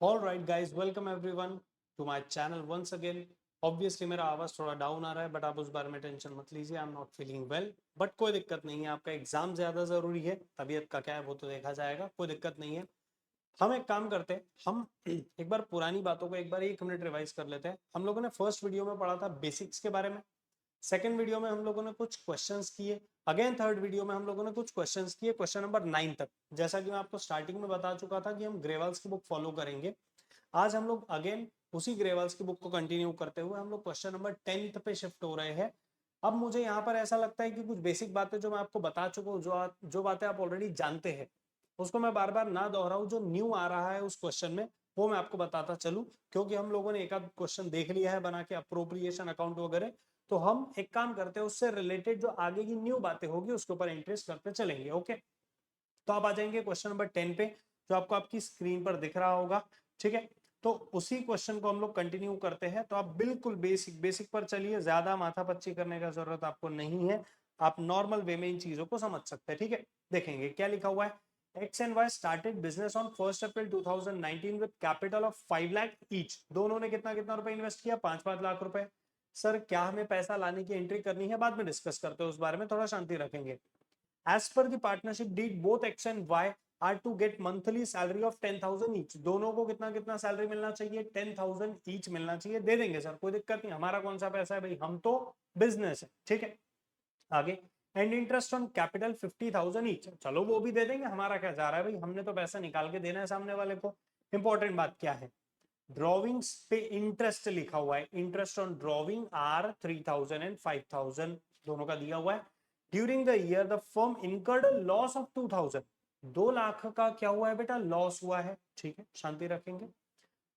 All right guys, welcome everyone to my channel once again. Obviously मेरा आवाज थोड़ा down आ रहा है, बट आप उस बारे में टेंशन मत लीजिए। I am not feeling well, but कोई दिक्कत नहीं है। आपका एग्जाम ज्यादा जरूरी है, तबीयत का क्या है वो तो देखा जाएगा, कोई दिक्कत नहीं है। हम एक काम करते हैं, हम एक बार पुरानी बातों को एक बार 1 मिनट रिवाइज कर लेते हैं। हम लोगों ने फर्स्ट वीडियो में पढ़ा था बेसिक्स के बारे में। सेकेंड वीडियो में हम लोगों ने कुछ क्वेश्चंस किए। अगेन थर्ड वीडियो में हम लोगों ने कुछ क्वेश्चंस किए, क्वेश्चन नंबर 9 तक। जैसा कि मैं आपको स्टार्टिंग में बता चुका था कि हम ग्रेवाल्स की बुक फॉलो करेंगे। आज हम लोग अगेन उसी ग्रेवाल्स की बुक को कंटिन्यू करते हुए हम लोग क्वेश्चन नंबर 10 पे शिफ्ट हो रहे हैं। अब मुझे यहाँ पर ऐसा लगता है कि कुछ बेसिक बातें जो मैं आपको बता चुका हूँ, जो बातें आप ऑलरेडी जानते हैं, उसको मैं बार बार ना दोहराऊं। जो न्यू आ रहा है उस क्वेश्चन में वो मैं आपको बताता चलूं, क्योंकि हम लोगों ने एक आध क्वेश्चन देख लिया है बना के, अप्रोप्रिएशन अकाउंट वगैरह। तो हम एक काम करते हैं, उससे रिलेटेड जो आगे की न्यू बातें होगी उसके ऊपर इंटरेस्ट करते चलेंगे। ओके, तो आप आ जाएंगे क्वेश्चन नंबर 10 पे, जो आपको आपकी स्क्रीन पर दिख रहा होगा। ठीक है, तो उसी क्वेश्चन को हम लोग कंटिन्यू करते हैं। तो आप बिल्कुल बेसिक बेसिक पर चलिए, ज्यादा माथापच्ची करने का जरूरत आपको नहीं है। आप नॉर्मल वे में इन चीजों को समझ सकते हैं। ठीक है, देखेंगे क्या लिखा हुआ है। X and Y started business on 1 April 2019 with capital of 5 lakh each. दोनों ने कितना कितना रुपए इन्वेस्ट किया? 5-5 लाख रुपए। सर क्या हमें पैसा लाने की एंट्री करनी है? बाद में डिस्कस करते हैं उस बारे में, थोड़ा शांति रखेंगे। As per the partnership deed, both X and Y are to get monthly salary of 10,000 each. दोनों को कितना कितना सैलरी मिलना चाहिए? 10,000 ईच मिलना चाहिए। दे देंगे सर, कोई दिक्कत नहीं, हमारा कौन सा पैसा है भाई, हम तो बिजनेस है। ठीक है, आगे। And interest on capital 50,000 each. चलो वो भी दे देंगे, हमारा क्या जा रहा है भाई, हमने तो पैसा निकाल के देना है सामने वाले को। इंपॉर्टेंट बात क्या है, ड्रॉविंग्स पे इंटरेस्ट लिखा हुआ है। Interest on drawing are 3,000 and 5,000, दोनों का दिया हुआ है। During the year the firm incurred loss of 2,000। 2 lakh का क्या हुआ है बेटा? लॉस हुआ है। ठीक है, शांति रखेंगे।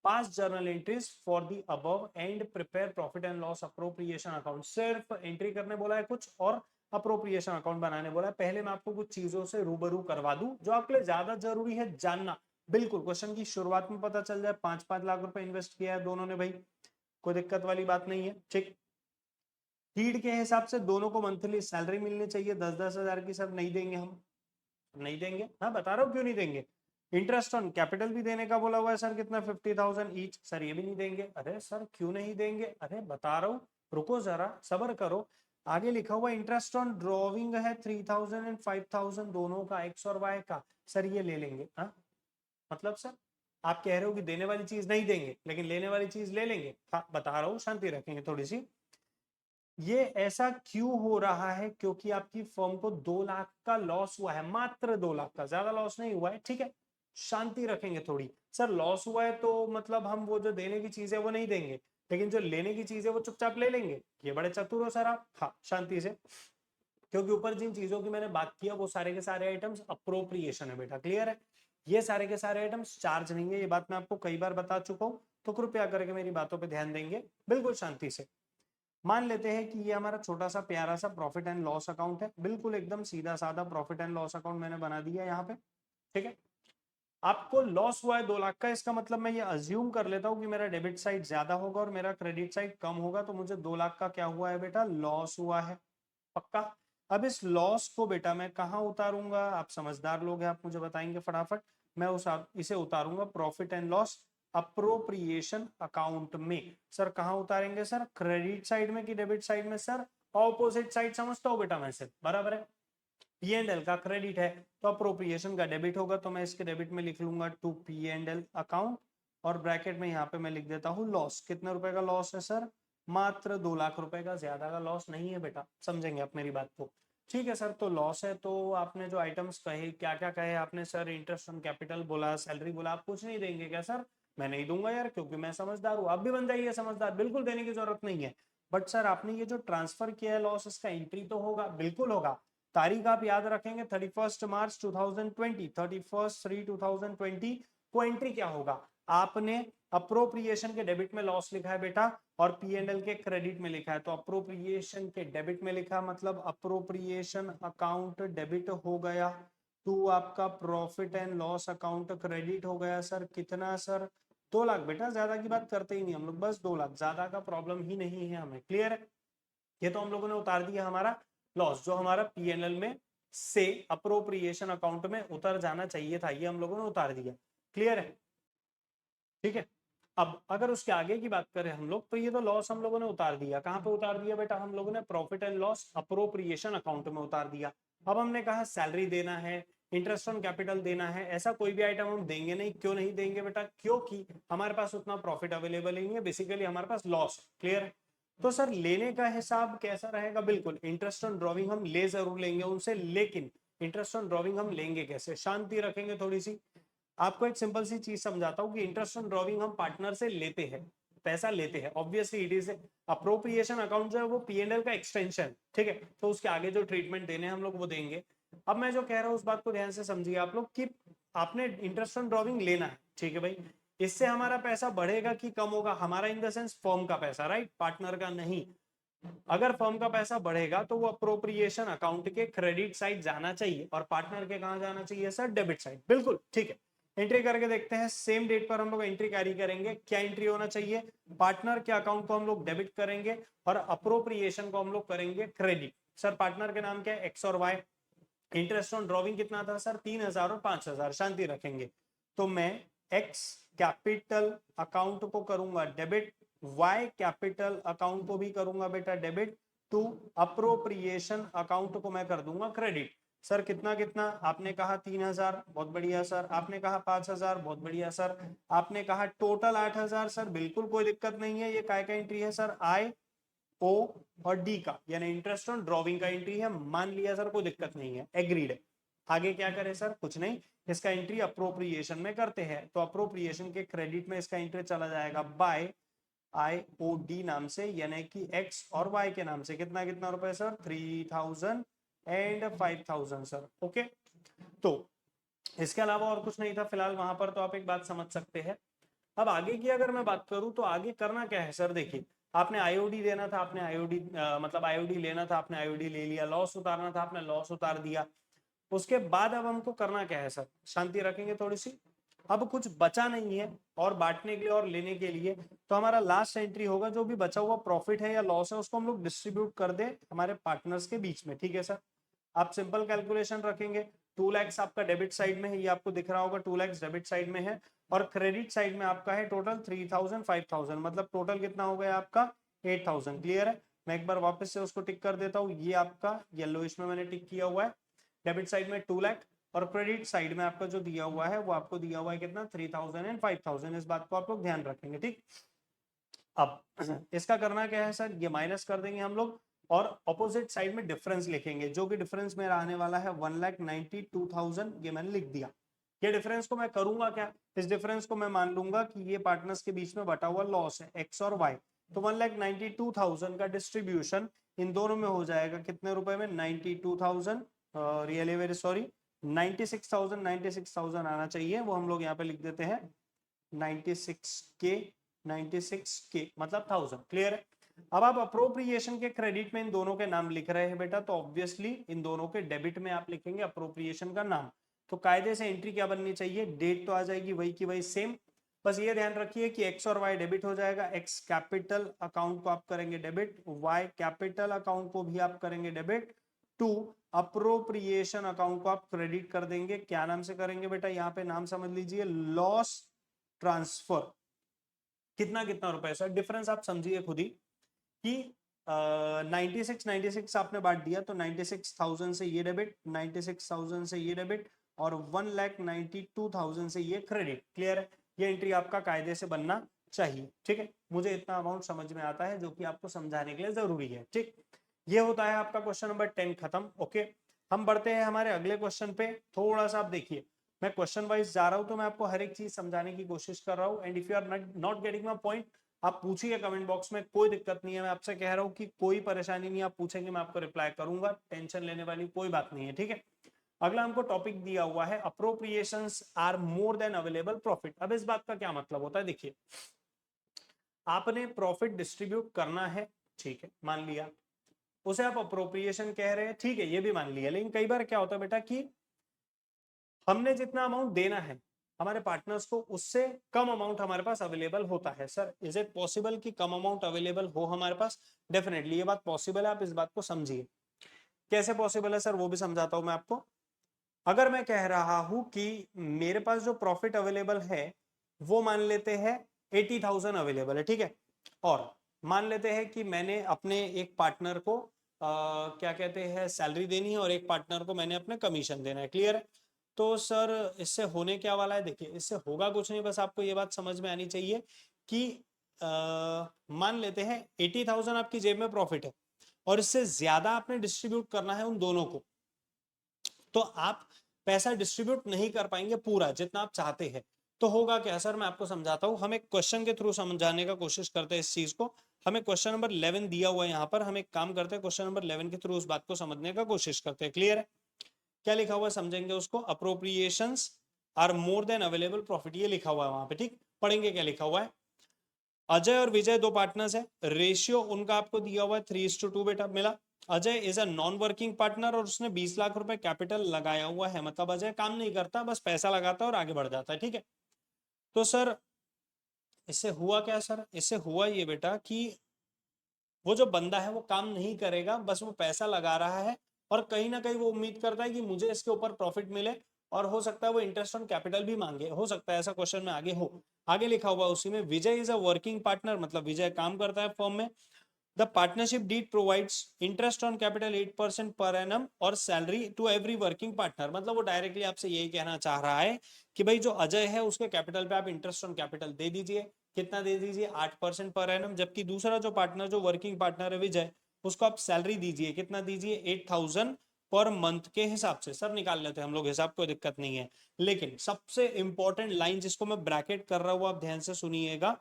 पास journal entries for the above and prepare profit and loss appropriation account. सिर्फ एंट्री करने बोला है कुछ, और अप्रोप्रिएशन अकाउंट बनाने बोला है। पहले मैं आपको कुछ चीजों से रूबरू करवा दूं जो आपके लिए ज्यादा जरूरी है जानना। बिल्कुल क्वेश्चन की शुरुआत में पता चल जाए। 5-5 लाख रुपए इन्वेस्ट किया है दोनों ने भाई, कोई दिक्कत वाली बात नहीं है। ठीक, टीड के हिसाब से दोनों को मंथली सैलरी मिलनी चाहिए 10-10 हजार की। सर नहीं देंगे, हम नहीं देंगे। हाँ बता रहा हूँ क्यों नहीं देंगे। इंटरेस्ट ऑन कैपिटल भी देने का बोला हुआ है सर, कितना? 50,000 ईच। सर ये भी नहीं देंगे। अरे सर क्यों नहीं देंगे? अरे बता रहा हूँ, रुको जरा, सबर करो। आगे लिखा हुआ इंटरेस्ट ऑन ड्रॉविंग है 3,000 एंड 5,000, दोनों का, एक्स और वाई का। सर ये ले लेंगे। हाँ मतलब सर आप कह रहे हो कि देने वाली चीज नहीं देंगे लेकिन लेने वाली चीज ले लेंगे। हाँ बता रहा हूँ, शांति रखेंगे थोड़ी सी। ये ऐसा क्यों हो रहा है? क्योंकि आपकी फर्म को 2 लाख का लॉस हुआ है, मात्र 2 लाख का, ज्यादा लॉस नहीं हुआ है। ठीक है, शांति रखेंगे थोड़ी। सर लॉस हुआ है तो मतलब हम वो जो देने की चीज है वो नहीं देंगे, लेकिन जो लेने की चीज है वो चुपचाप ले लेंगे। ये बड़े चतुर हो सर आप। हाँ शांति से, क्योंकि ऊपर जिन चीजों की मैंने बात किया वो सारे के सारे आइटम्स अप्रोप्रिएशन है बेटा, क्लियर है। ये सारे के सारे आइटम्स चार्ज नहीं है, ये बात मैं आपको कई बार बता चुका हूं। तो कृपया करके मेरी बातों पे ध्यान देंगे, बिल्कुल शांति से। मान लेते हैं कि ये हमारा छोटा सा प्यारा सा प्रॉफिट एंड लॉस अकाउंट है, बिल्कुल एकदम सीधा साधा प्रॉफिट एंड लॉस अकाउंट मैंने बना दिया यहाँ पे। ठीक है, आपको लॉस हुआ है 2 लाख का, इसका मतलब मैं ये अज्यूम कर लेता हूं कि मेरा डेबिट साइड ज्यादा होगा और मेरा क्रेडिट साइड कम होगा, तो मुझे 2 लाख का क्या हुआ है बेटा? लॉस हुआ है। पक्का? अब इस लॉस को बेटा मैं कहाँ उतारूंगा? आप समझदार लोग हैं, आप मुझे बताएंगे फटाफट। मैं इसे उतारूंगा profit and loss appropriation account में। सर कहाँ उतारेंगे सर? क्रेडिट साइड में कि डेबिट साइड में? सर ऑपोजिट साइड समझता हूँ बेटा मैं, सिर्फ बराबर है। पी एंड एल का क्रेडिट है तो अप्रोप्रिएशन का डेबिट होगा, तो मैं इसके डेबिट में लिख लूंगा to P and L account, और ब्रैकेट में यहाँ पे मैं लिख देता हूँ लॉस। कितने रुपए का लॉस है सर? मात्र 2 लाख रुपए का, ज्यादा का लॉस नहीं है बेटा, समझेंगे आप मेरी बात को। ठीक है सर, तो लॉस है तो आपने जो आइटम्स कहे, क्या क्या कहे आपने? सर इंटरेस्ट ऑन कैपिटल बोला, सैलरी बोला। आप कुछ नहीं देंगे क्या सर? मैं नहीं दूंगा यार, क्योंकि मैं समझदार हूँ। आप भी बन जाइए समझदार, बिल्कुल देने की जरूरत नहीं है। बट सर आपने ये जो ट्रांसफर किया है लॉस, इसका एंट्री तो होगा? बिल्कुल होगा। तारीख आप याद रखेंगे 31 मार्च 2020, 31 3 2020 को एंट्री क्या होगा? आपने अप्रोप्रिएशन के डेबिट में लॉस लिखा है बेटा, और पी एंड एल के क्रेडिट में लिखा है, तो अप्रोप्रिएशन के डेबिट में लिखा मतलब अप्रोप्रिएशन अकाउंट डेबिट हो गया, टू आपका profit and loss account credit हो गया। सर कितना सर? 2 लाख बेटा, ज्यादा की बात करते ही नहीं हम लोग, बस 2 लाख, ज्यादा का प्रॉब्लम ही नहीं है हमें, क्लियर है। ये तो हम लोगों ने उतार दिया हमारा लॉस, जो हमारा पीएनएल में से अप्रोप्रिएशन अकाउंट में उतर जाना चाहिए था, ये हम लोगों ने उतार दिया, क्लियर है। ठीक है। अब अगर उसके आगे की बात करें हम लोग, तो ये तो लॉस हम लोगों ने उतार दिया। कहाँ पे उतार दिया बेटा? हम लोगों ने profit and loss appropriation account में उतार दिया। अब हमने कहा सैलरी देना है, इंटरेस्ट ऑन कैपिटल देना है, ऐसा कोई भी आइटम हम देंगे नहीं। क्यों नहीं देंगे बेटा? क्योंकि हमारे पास उतना प्रॉफिट अवेलेबल ही नहीं है, बेसिकली हमारे पास लॉस। क्लियर है? तो सर लेने का हिसाब कैसा रहेगा? बिल्कुल इंटरेस्ट ऑन ड्रॉविंग हम ले जरूर लेंगे उनसे, लेकिन इंटरेस्ट ऑन ड्रॉविंग हम लेंगे कैसे? शांति रखेंगे थोड़ी सी। आपको एक सिंपल सी चीज समझाता हूँ कि इंटरेस्ट ऑन ड्रॉविंग हम पार्टनर से लेते हैं, पैसा लेते हैं। Obviously it is appropriation account जो है वो पीएनएल का एक्सटेंशन, ठीक है। तो उसके आगे जो ट्रीटमेंट देने हम लोग वो देंगे। अब मैं जो कह रहा हूँ उस बात को ध्यान से समझिए आप लोग कि आपने इंटरेस्ट ऑन ड्रॉविंग लेना है, ठीक है भाई। इससे हमारा पैसा बढ़ेगा कि कम होगा? हमारा इन द सेंस फर्म का पैसा, राइट, पार्टनर का नहीं। अगर फर्म का पैसा बढ़ेगा तो वो अप्रोप्रिएशन अकाउंट के क्रेडिट साइड जाना चाहिए, और पार्टनर के कहां जाना चाहिए सर? Debit side. बिल्कुल ठीक है। एंट्री करके देखते हैं। सेम डेट पर हम लोग एंट्री कैरी करेंगे। क्या एंट्री होना चाहिए? पार्टनर के अकाउंट को हम लोग डेबिट करेंगे और अप्रोप्रिएशन को हम लोग करेंगे क्रेडिट। सर पार्टनर के नाम क्या है? एक्स और वाई। इंटरेस्ट ऑन ड्रॉविंग कितना था सर? 3,000 और 5,000। शांति रखेंगे। तो मैं एक्स कैपिटल अकाउंट को करूंगा डेबिट, वाई कैपिटल अकाउंट को भी करूंगा बेटा डेबिट, टू अप्रोप्रिएशन अकाउंट को मैं कर दूंगा क्रेडिट। सर कितना कितना? आपने कहा 3,000, बहुत बढ़िया सर। आपने कहा 5,000, बहुत बढ़िया सर। आपने कहा टोटल 8,000, सर बिल्कुल कोई दिक्कत नहीं है। ये काय का एंट्री है सर? आई ओ और डी का, यानी इंटरेस्ट ऑन ड्रॉविंग का एंट्री है। मान लिया सर, कोई दिक्कत नहीं है, एग्रीड है। आगे क्या करें सर? कुछ नहीं, इसका एंट्री अप्रोप्रिएशन में करते हैं। तो अप्रोप्रिएशन के क्रेडिट में इसका एंट्री चला जाएगा बाय IOD नाम से, यानी कि एक्स और वाई के नाम से। कितना कितना रुपए सर? 3,000 and 5,000 sir. ओके। तो इसके अलावा और कुछ नहीं था फिलहाल वहां पर, तो आप एक बात समझ सकते हैं। अब आगे की अगर मैं बात करूं तो आगे करना क्या है सर? देखिए, आपने आईओडी देना था, आपने आईओडी मतलब आईओडी लेना था, आपने आईओडी ले लिया। लॉस उतारना था, आपने लॉस उतार दिया। उसके बाद अब हमको करना क्या है सर? शांति रखेंगे थोड़ी सी। अब कुछ बचा नहीं है और बांटने के लिए और लेने के लिए, तो हमारा लास्ट एंट्री होगा जो भी बचा हुआ प्रॉफिट है या लॉस है उसको हम लोग डिस्ट्रीब्यूट कर दे हमारे पार्टनर्स के बीच में। ठीक है सर? आप सिंपल कैलकुलेशन रखेंगे। 2 लाख आपका डेबिट साइड में है, ये आपको दिख रहा होगा, 2 लाख डेबिट साइड में है। और क्रेडिट साइड में आपका है टोटल 3,000 5,000, मतलब टोटल कितना हो गया आपका? 8,000। क्लियर है? मैं एक बार वापस से उसको टिक कर देता हूँ। ये आपका येलो इसमें मैंने टिक किया हुआ है। डेबिट साइड में 2 लाख और क्रेडिट साइड में आपका जो दिया हुआ है वो आपको दिया हुआ है कितना? 3,000 एंड 5,000। इस बात को आप लोग ध्यान रखेंगे, ठीक। अब इसका करना क्या है सर? ये माइनस कर देंगे हम लोग और ऑपोजिट साइड में डिफरेंस लिखेंगे, जो कि डिफरेंस मेरा आने वाला है 1,92,000। ये मैंने लिख दिया। ये डिफरेंस को मैं करूंगा क्या? इस डिफरेंस को मैं मान लूंगा कि ये पार्टनर्स के बीच में बटा हुआ लॉस है, एक्स और वाई। तो 1,92,000 का डिस्ट्रीब्यूशन इन दोनों में हो जाएगा कितने रुपए में? 92,000, रियली वेरी सॉरी, 96,000। 96,000 आना चाहिए, वो हम लोग यहाँ पे लिख देते हैं 96 के, 96 के मतलब 1000। क्लियर है? अब आप अप्रोप्रिएशन के क्रेडिट में इन दोनों के नाम लिख रहे हैं बेटा, तो ऑब्वियसली इन दोनों के डेबिट में आप लिखेंगे अप्रोप्रिएशन का नाम। तो कायदे से एंट्री क्या बननी चाहिए? डेट तो आ जाएगी वही की वही सेम। बस ये ध्यान रखिए कि एक्स और वाई डेबिट हो जाएगा। एक्स कैपिटल अकाउंट को आप करेंगे डेबिट, वाई कैपिटल अकाउंट को भी आप करेंगे डेबिट, टू अप्रोप्रिएशन अकाउंट को आप क्रेडिट कर देंगे। क्या नाम से करेंगे बेटा? यहाँ पे नाम समझ लीजिए, लॉस ट्रांसफर। कितना कितना रुपए सर? डिफरेंस आप समझिए खुद ही कि 96 आपने बांट दिया, तो 96,000 से ये डेबिट, 96,000 से ये डेबिट और 1,92,000 से ये क्रेडिट। क्लियर है? ये एंट्री आपका कायदे से बनना चाहिए, ठीक है। मुझे इतना अमाउंट समझ में आता है जो कि आपको समझाने के लिए जरूरी है, ठीक। ये होता है आपका क्वेश्चन नंबर 10 खत्म। ओके, हम बढ़ते हैं हमारे अगले क्वेश्चन पे। थोड़ा सा आप देखिए, मैं क्वेश्चन वाइज जा रहा हूं, तो मैं आपको हर एक चीज समझाने की कोशिश कर रहा हूं। And if you are not getting my point, आप पूछिए कमेंट बॉक्स में, कोई दिक्कत नहीं है। मैं आपसे कह रहा हूं कि कोई परेशानी नहीं, आप पूछेंगे मैं आपको रिप्लाई करूंगा, टेंशन लेने वाली कोई बात नहीं है, ठीक है। अगला हमको टॉपिक दिया हुआ है, appropriations are more than available profit. अब इस बात का क्या मतलब होता है? देखिए, आपने प्रॉफिट डिस्ट्रीब्यूट करना है, ठीक है, मान लिया। उसे आप अप्रोप्रिएशन कह रहे हैं, ठीक है, ये भी मान लिया। लेकिन कई बार क्या होता है बेटा कि हमने जितना अमाउंट देना है हमारे पार्टनर्स को, उससे कम अमाउंट हमारे पास अवेलेबल होता है। सर इज इट पॉसिबल कि कम अमाउंट अवेलेबल हो हमारे पास? डेफिनेटली ये बात पॉसिबल है, आप इस बात को समझिए। कैसे पॉसिबल है सर, वो भी समझाता हूं मैं आपको। अगर मैं कह रहा हूं कि मेरे पास जो प्रॉफिट अवेलेबल है वो मान लेते हैं 80,000 अवेलेबल है, ठीक है। और मान लेते हैं कि मैंने अपने एक पार्टनर को क्या कहते हैं सैलरी देनी है और एक पार्टनर को मैंने अपने कमीशन देना है, क्लियर है। तो सर इससे होने क्या वाला है, देखिए इससे होगा कुछ नहीं, बस आपको ये बात समझ में आनी चाहिए कि मान लेते हैं 80,000 आपकी जेब में प्रॉफिट है और इससे ज्यादा आपने डिस्ट्रीब्यूट करना है उन दोनों को, तो आप पैसा डिस्ट्रीब्यूट नहीं कर पाएंगे पूरा जितना आप चाहते हैं। तो होगा क्या सर, मैं आपको समझाता हूं, हम एक क्वेश्चन के थ्रू समझाने का कोशिश करते हैं इस चीज को। हमें क्वेश्चन नंबर 11 दिया हुआ है यहाँ पर, हम एक काम करते हैं क्वेश्चन नंबर 11 के थ्रू उस बात को समझने का कोशिश करते हैं, क्लियर है। क्या लिखा हुआ है समझेंगे उसको, appropriations are more than available profit, ये लिखा हुआ है वहां पे, ठीक। पढ़ेंगे क्या लिखा हुआ है। अजय और विजय दो पार्टनर्स है, रेशियो उनका आपको दिया हुआ है 3:2 बेटा मिला। Ajay is a non working partner और उसने 20 लाख रुपए कैपिटल लगाया हुआ है, मतलब अजय काम नहीं करता, बस पैसा लगाता है और आगे बढ़ जाता है, ठीक है। तो सर इससे हुआ क्या सर, इससे हुआ ये बेटा कि वो जो बंदा है वो काम नहीं करेगा, बस वो पैसा लगा रहा है और कहीं ना कहीं वो उम्मीद करता है कि मुझे इसके ऊपर प्रॉफिट मिले, और हो सकता है वो इंटरेस्ट ऑन कैपिटल भी मांगे, हो सकता है ऐसा क्वेश्चन में आगे हो। आगे लिखा हुआ उसी में, Vijay is a working partner, मतलब विजय काम करता है फर्म में। The partnership deed provides interest on capital 8% पर एनम और salary to every working partner, मतलब वो डायरेक्टली आपसे यही कहना चाह रहा है कि भाई जो अजय है उसके कैपिटल पे आप इंटरेस्ट ऑन कैपिटल दे दीजिए, कितना दे दीजिए 8% पर एनम, जबकि दूसरा जो पार्टनर जो वर्किंग पार्टनर है विजय, उसको आप सैलरी दीजिए, कितना दीजिए 8,000 पर मंथ के हिसाब से। सब निकाल लेते हैं हम लोग हिसाब, कोई दिक्कत नहीं है। लेकिन सबसे इंपॉर्टेंट लाइन जिसको मैं ब्रैकेट कर रहा हूं आप ध्यान से सुनिएगा,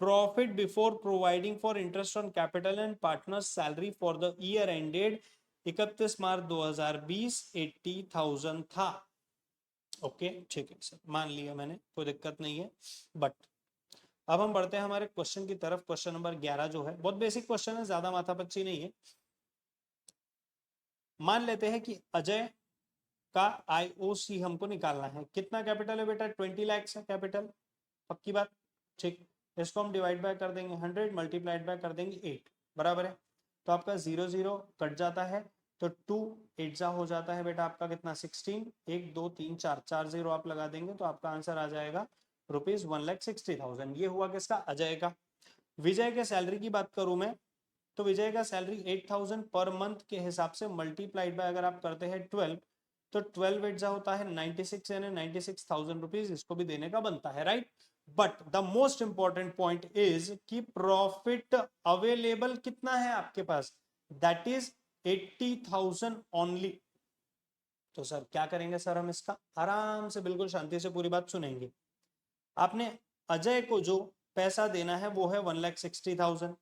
profit before providing for interest on capital and partners salary for the year ended 31 March 2020 80,000 था। ओके ठीक है सर, मान लिया मैंने, कोई दिक्कत नहीं है। बट अब हम बढ़ते हैं हमारे क्वेश्चन की तरफ। क्वेश्चन नंबर 11 जो है बहुत बेसिक क्वेश्चन है, ज्यादा माथापच्ची नहीं है। मान लेते हैं कि अजय का आईओसी हमको निकालना है, कितना कैपिटल है बेटा 20 लाख है कैपिटल, पक्की बात, ठीक। इसको हम डिवाइड बाय कर देंगे 100, मल्टीप्लाइड बाय कर देंगे 8, बराबर है। तो आपका 0 0 कट जाता है, तो 2 8 जा हो जाता है बेटा आपका कितना 16, 1 2 3 4 4 0 आप लगा देंगे तो आपका आंसर आ जाएगा ₹1,60,000। ये हुआ किसका, अजय का। विजय के सैलरी की बात करूं मैं, तो विजय का सैलरी 8,000 पर मंथ के हिसाब से मल्टीप्लाइड बाय अगर आप करते हैं 12, तो 12 एट जा होता है 96, यानी 96,000 रुपीज इसको भी देने का बनता है, right. But the most important point is कि प्रॉफिट अवेलेबल कितना है आपके पास, दैट इज 80,000 ओनली। तो सर क्या करेंगे सर, हम इसका आराम से बिल्कुल शांति से पूरी बात सुनेंगे। आपने अजय को जो पैसा देना है वो है 1,60,000,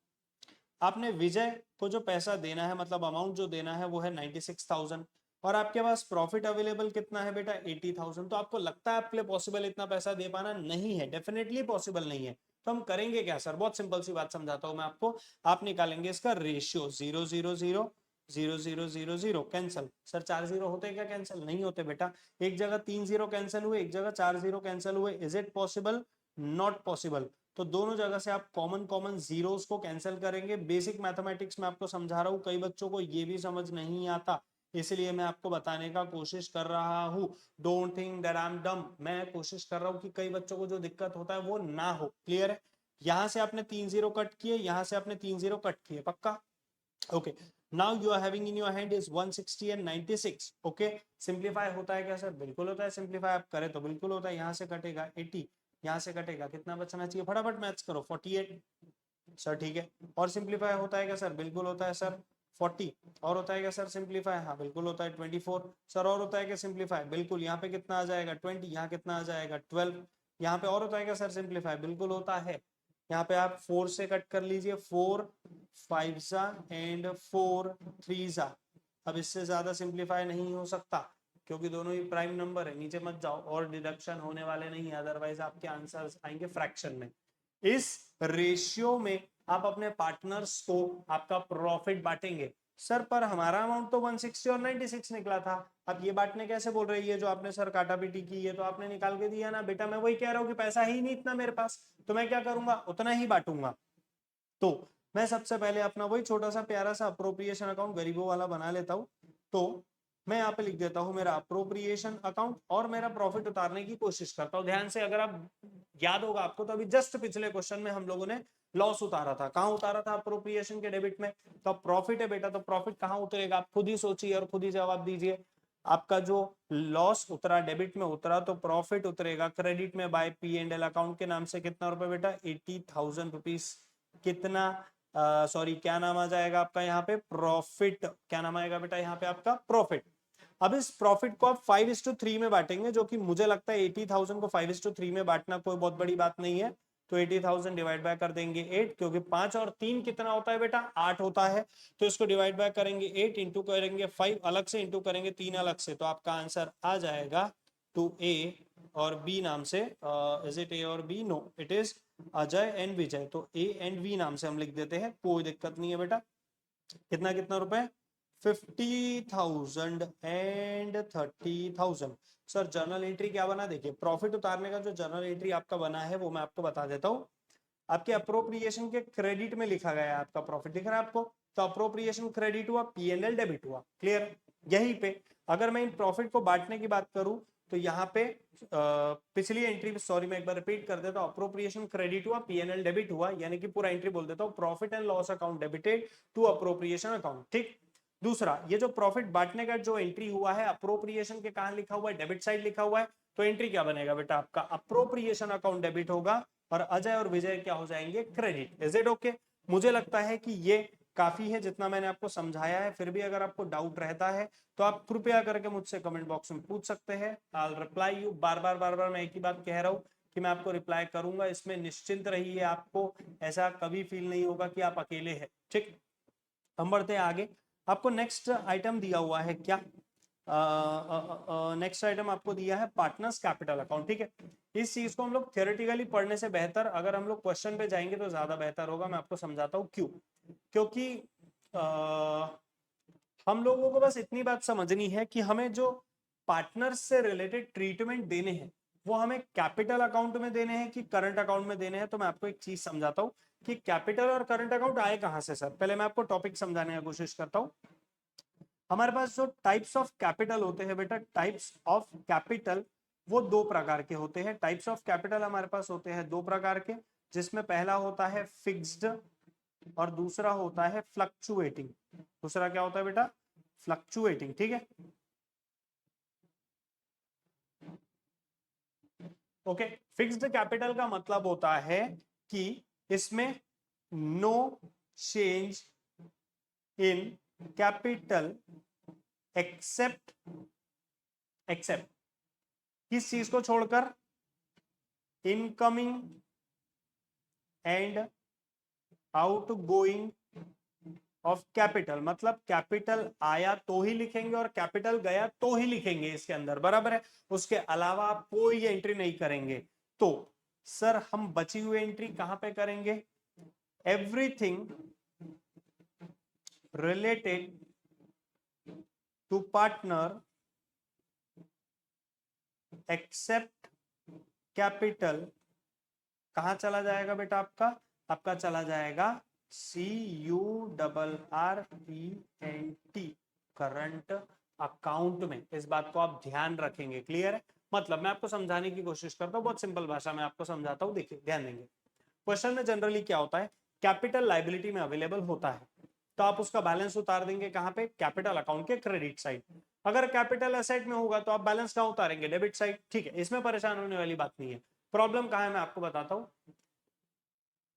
आपने विजय को जो पैसा देना है मतलब अमाउंट जो देना है वो है 96,000, और आपके पास प्रॉफिट अवेलेबल कितना है बेटा 80,000। तो आपको लगता है आपके लिए पॉसिबल इतना पैसा दे पाना, नहीं है, डेफिनेटली पॉसिबल नहीं है। तो हम करेंगे क्या सर, बहुत सिंपल सी बात समझाता हूं मैं आपको। आप निकालेंगे इसका रेशियो 0 0 0 0 0 0 0 कैंसिल। सर 4 जीरो होते क्या, कैंसिल नहीं होते बेटा। एक जगह 3 जीरो कैंसिल हुए, एक जगह 4 जीरो कैंसिल हुए, is it possible, not possible. तो दोनों जगह से आप कॉमन कॉमन जीरोस को कैंसिल करेंगे। बेसिक मैथमेटिक्स में आपको समझा रहा हूं, कई बच्चों को ये भी समझ नहीं आता, इसलिए मैं आपको बताने का कोशिश कर रहा हूं। Don't think that I am dumb, मैं कोशिश कर रहा हूं कि कई बच्चों को जो दिक्कत होता है वो ना हो, क्लियर है। यहां से आपने 3 जीरो कट किए, यहां से आपने 3 जीरो कट किए, पक्का, okay. Now you are having in your hand is 160 and 96, okay. Simplify होता है क्या सर, बिल्कुल होता है, सिंप्लीफाई आप करें तो बिल्कुल होता है। यहाँ से कटेगा 80, यहाँ से कटेगा कितना बचना चाहिए, फटाफट मैथ्स करो 48, सर ठीक है। और सिंप्लीफाई होता है क्या सर, बिल्कुल होता है सर 40। और होता है क्या सर सिंप्लीफाई, हाँ बिल्कुल होता है 24। सर और होता है क्या सिंप्लीफाई, बिल्कुल। यहाँ पे कितना आ जाएगा 20, यहाँ कितना आ जाएगा 12। यहाँ पे और होता है क्या सर सिंप्लीफाई, बिल्कुल होता है। यहाँ पे आप 4 से कट कर लीजिए, 4 5 जा एंड 4 3 जा। अब इससे ज्यादा सिंप्लीफाई नहीं हो सकता क्योंकि दोनों ही प्राइम नंबर है, नीचे मत जाओ, और डिडक्शन होने वाले नहीं है, अदरवाइज आपके आंसर्स आएंगे फ्रैक्शन में। इस रेशियो में आप अपने पार्टनर्स को आपका प्रॉफिट बांटेंगे। सर पर हमारा अमाउंट तो 160 और 96 निकला था, अब ये बांटने कैसे बोल रही है, जो आपने सर काटा पीटी की है तो आपने निकाल के दिया ना बेटा। मैं वही कह रहा हूँ कि पैसा ही नहीं इतना मेरे पास, तो मैं क्या करूंगा, उतना ही बांटूंगा। तो मैं सबसे पहले अपना वही छोटा सा प्यारा सा अप्रोप्रिएशन अकाउंट गरीबों वाला बना लेता हूं। तो मैं यहाँ पे लिख देता हूँ मेरा अप्रोप्रिएशन अकाउंट और मेरा प्रॉफिट उतारने की कोशिश करता हूँ। ध्यान से, अगर आप याद होगा आपको तो अभी जस्ट पिछले क्वेश्चन में हम लोगों ने लॉस उतारा था। कहाँ उतारा था? अप्रोप्रिएशन के डेबिट में। तो प्रॉफिट है बेटा, तो प्रॉफिट कहाँ उतरेगा आप खुद ही सोचिए और खुद ही जवाब दीजिए। आपका जो लॉस उतरा डेबिट में उतरा तो प्रॉफिट उतरेगा क्रेडिट में बाय P&L अकाउंट के नाम से। कितना रुपए बेटा? 80,000 रुपीज। कितना सॉरी क्या नाम आ जाएगा आपका यहाँ पे? प्रॉफिट। क्या नाम आएगा बेटा यहाँ पे आपका? प्रॉफिट। अब इस प्रॉफिट को आप 5:3 में बांटेंगे, जो कि मुझे लगता है 80,000 को 5:3 में बांटना कोई बहुत बड़ी बात नहीं है। तो 80,000 डिवाइड बाय कर देंगे 8, क्योंकि 5 और 3 कितना होता है बेटा? 8 होता है। तो इसको डिवाइड बाय करेंगे 8, इंटू करेंगे 5 अलग से, इंटू करेंगे 3 अलग से, तो आपका आंसर आ जाएगा टू ए और बी नाम से। इज इट ए और B? No, it is Ajay and Vijay. तो ए एंड वी नाम से हम लिख देते हैं, कोई दिक्कत नहीं है बेटा। कितना कितना रुपए? 50,000 एंड 30,000। सर जर्नल एंट्री क्या बना? देखिए प्रॉफिट उतारने का जो जर्नल एंट्री आपका बना है वो मैं आपको बता देता हूँ। आपके अप्रोप्रिएशन के क्रेडिट में लिखा गया है आपका प्रॉफिट, दिख रहा है आपको? तो अप्रोप्रिएशन क्रेडिट हुआ, P&L डेबिट हुआ। क्लियर? यहीं पे अगर मैं इन प्रॉफिट को बांटने की बात करूं तो यहाँ पे पिछली एंट्री, सॉरी मैं एक बार रिपीट कर देता हूँ, अप्रोप्रिएशन क्रेडिट हुआ, P&L डेबिट हुआ, यानी कि पूरा एंट्री बोल देता हूँ, profit and loss account debited to appropriation account. ठीक। दूसरा, ये जो प्रॉफिट बांटने का जो एंट्री हुआ है अप्रोप्रिएशन के कहां लिखा हुआ है? डेबिट साइड लिखा हुआ है। तो एंट्री क्या बनेगा बेटा आपका? अप्रोप्रिएशन अकाउंट डेबिट होगा और अजय और विजय क्या हो जाएंगे? क्रेडिट। Is it okay? मुझे लगता है कि ये काफी है जितना मैंने आपको समझाया है। फिर भी अगर आपको डाउट रहता है तो आप कृपया करके मुझसे कमेंट बॉक्स में पूछ सकते हैं। I will reply you. बार बार मैं एक ही बात कह रहा हूँ कि मैं आपको रिप्लाई करूंगा, इसमें निश्चिंत रहिए। आपको ऐसा कभी फील नहीं होगा कि आप अकेले हैं। ठीक, हम बढ़ते हैं आगे। आपको नेक्स्ट आइटम दिया हुआ है क्या? नेक्स्ट आइटम आपको दिया है पार्टनर्स कैपिटल अकाउंट। ठीक है, इस चीज को हम लोग थियोरेटिकली पढ़ने से बेहतर अगर हम लोग क्वेश्चन पे जाएंगे तो ज्यादा बेहतर होगा। मैं आपको समझाता हूँ क्यों। क्योंकि हम लोगों को बस इतनी बात समझनी है कि हमें जो पार्टनर्स से रिलेटेड ट्रीटमेंट देने हैं वो हमें कैपिटल अकाउंट में देने हैं कि करंट अकाउंट में देने हैं। तो मैं आपको एक चीज समझाता हूँ कि कैपिटल और करंट अकाउंट आए कहां से। सर पहले मैं आपको टॉपिक समझाने की कोशिश करता हूँ। हमारे पास जो टाइप्स ऑफ कैपिटल होते हैं बेटा, टाइप्स ऑफ कैपिटल वो दो प्रकार के होते हैं। टाइप्स ऑफ कैपिटल हमारे पास होते हैं दो प्रकार के, जिसमें पहला होता है फिक्स्ड और दूसरा होता है फ्लक्चुएटिंग। दूसरा क्या होता है बेटा? फ्लक्चुएटिंग। ठीक है, ओके। फिक्स्ड कैपिटल का मतलब होता है कि इसमें no change in capital except किस चीज को छोड़कर? Incoming and outgoing of capital. मतलब कैपिटल आया तो ही लिखेंगे और कैपिटल गया तो ही लिखेंगे इसके अंदर, बराबर है? उसके अलावा आप कोई एंट्री नहीं करेंगे। तो सर हम बची हुई एंट्री कहां पे करेंगे? Everything related to partner except capital कहां चला जाएगा बेटा आपका? आपका चला जाएगा CURRENT, करंट अकाउंट में। इस बात को आप ध्यान रखेंगे। क्लियर है? मतलब मैं आपको समझाने की कोशिश करता हूँ, बहुत सिंपल भाषा में आपको समझाता हूँ। देखिए ध्यान देंगे, क्वेश्चन में जनरली क्या होता है, कैपिटल लाइबिलिटी में अवेलेबल होता है तो आप उसका बैलेंस उतार देंगे कहां पे? कैपिटल अकाउंट के क्रेडिट साइड। अगर कैपिटल एसेट में होगा तो आप बैलेंस कहां उतारेंगे? Debit side. ठीक है, इसमें परेशान होने वाली बात नहीं है। प्रॉब्लम कहां है मैं आपको बताता हूं।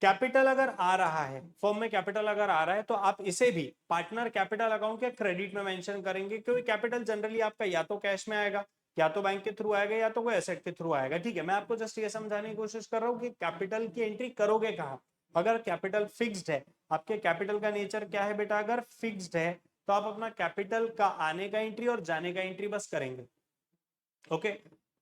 कैपिटल अगर आ रहा है, फर्म में कैपिटल अगर आ रहा है तो आप इसे भी पार्टनर कैपिटल अकाउंट के क्रेडिट में मेंशन करेंगे, क्योंकि कैपिटल जनरली आपका या तो कैश में आएगा, या तो बैंक के थ्रू आएगा, या तो कोई एसेट के थ्रू आएगा। ठीक है, मैं आपको जस्ट ये समझाने की कोशिश कर रहा हूं कि कैपिटल की एंट्री करोगे कहां। अगर कैपिटल फिक्स्ड है, आपके कैपिटल का नेचर क्या है बेटा? अगर फिक्स्ड है तो आप अपना कैपिटल का आने का एंट्री और जाने का एंट्री बस करेंगे। ओके,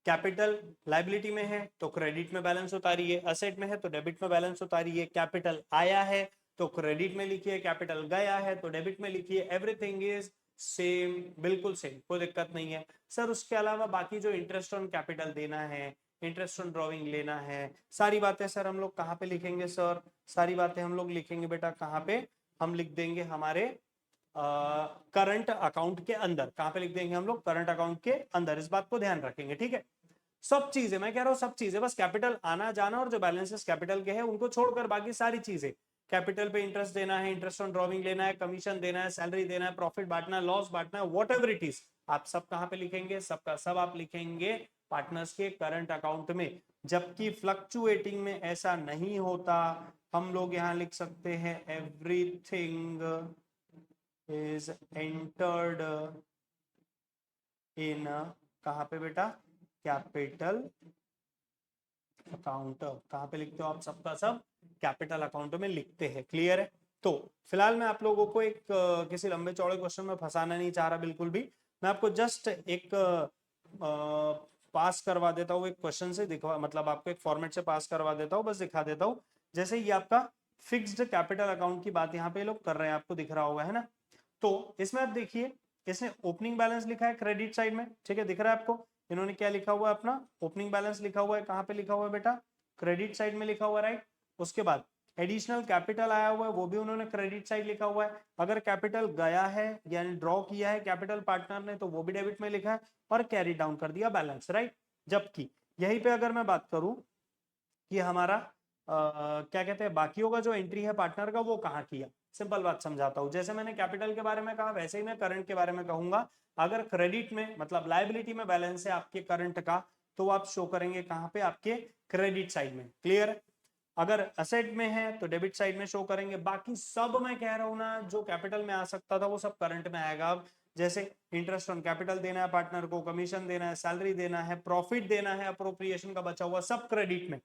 कैपिटल लाइबिलिटी में है तो क्रेडिट में बैलेंस उतारिए, असेट में है तो डेबिट में बैलेंस उतारिए। कैपिटल आया है तो क्रेडिट में लिखिए, कैपिटल गया है तो डेबिट में लिखिए। एवरीथिंग इज सेम, बिल्कुल सेम, कोई दिक्कत नहीं है। सर उसके अलावा बाकी जो इंटरेस्ट ऑन कैपिटल देना है, इंटरेस्ट ऑन ड्रॉइंग लेना है, सारी बातें सर हम लोग कहाँ पे लिखेंगे? सर सारी बातें हम लोग लिखेंगे बेटा कहाँ पे? हम लिख देंगे हमारे करंट अकाउंट के अंदर। कहां पे लिख देंगे हम लोग? करंट अकाउंट के अंदर। इस बात को ध्यान रखेंगे, ठीक है। सब चीजें मैं कह रहा हूं, सब चीजें, बस कैपिटल आना जाना और जो बैलेंसेस कैपिटल के हैं उनको छोड़कर बाकी सारी चीजें। कैपिटल पे इंटरेस्ट देना है, इंटरेस्ट ऑन ड्रॉविंग लेना है, कमीशन देना है, सैलरी देना है, प्रॉफिट बांटना है, लॉस बांटना है, वॉट एवर इट इज, आप सब कहां पे लिखेंगे? सबका सब आप लिखेंगे पार्टनर्स के करंट अकाउंट में। जबकि फ्लक्चुएटिंग में ऐसा नहीं होता। हम लोग यहां लिख सकते हैं एवरीथिंग इज एंटर्ड इन, कहां पे बेटा? Capital account. कहां पे लिखते हो आप? सबका सब कैपिटल अकाउंट में लिखते हैं। क्लियर है? तो फिलहाल मैं आप लोगों को एक किसी लंबे चौड़े क्वेश्चन में फंसाना नहीं चाह रहा बिल्कुल भी। मैं आपको जस्ट एक पास करवा देता हूँ, एक क्वेश्चन से दिखवा, मतलब आपको एक फॉर्मेट से पास करवा देता हूँ, बस दिखा देता हूँ। जैसे ये आपका फिक्स्ड कैपिटल अकाउंट की बात यहाँ पे लोग कर रहे हैं, आपको दिख रहा होगा, है ना। तो इसमें आप देखिए, इसने ओपनिंग बैलेंस लिखा है क्रेडिट साइड में, ठीक है, दिख रहा है आपको। इन्होंने क्या लिखा हुआ है? अपना ओपनिंग बैलेंस लिखा हुआ है। कहाँ पे लिखा हुआ है बेटा? क्रेडिट साइड में लिखा हुआ है, राइट। उसके बाद एडिशनल कैपिटल आया हुआ है, वो भी उन्होंने क्रेडिट साइड लिखा हुआ है। अगर कैपिटल गया है यानी ड्रॉ किया है कैपिटल पार्टनर ने, तो वो भी डेबिट में लिखा है और कैरी डाउन कर दिया बैलेंस, राइट। जबकि यहीं पे अगर मैं बात करूं कि हमारा क्या कहते हैं, बाकियों का जो एंट्री है पार्टनर का, वो कहाँ किया, सिंपल बात समझाता हूं। जैसे मैंने कैपिटल के बारे में कहा, वैसे ही मैं करंट के बारे में कहूंगा। अगर क्रेडिट में मतलब लायबिलिटी में बैलेंस है आपके करंट का, तो आप शो करेंगे कहां पे? आपके क्रेडिट साइड में। क्लियर है? अगर असेट में है तो डेबिट साइड में शो करेंगे। बाकी सब मैं कह रहा हूं ना, जो कैपिटल में आ सकता था वो सब करंट में आएगा। अब जैसे इंटरेस्ट ऑन कैपिटल देना है पार्टनर को, कमीशन देना है, सैलरी देना है, प्रॉफिट देना है, अप्रोप्रिएशन का बचा हुआ, सब क्रेडिट में।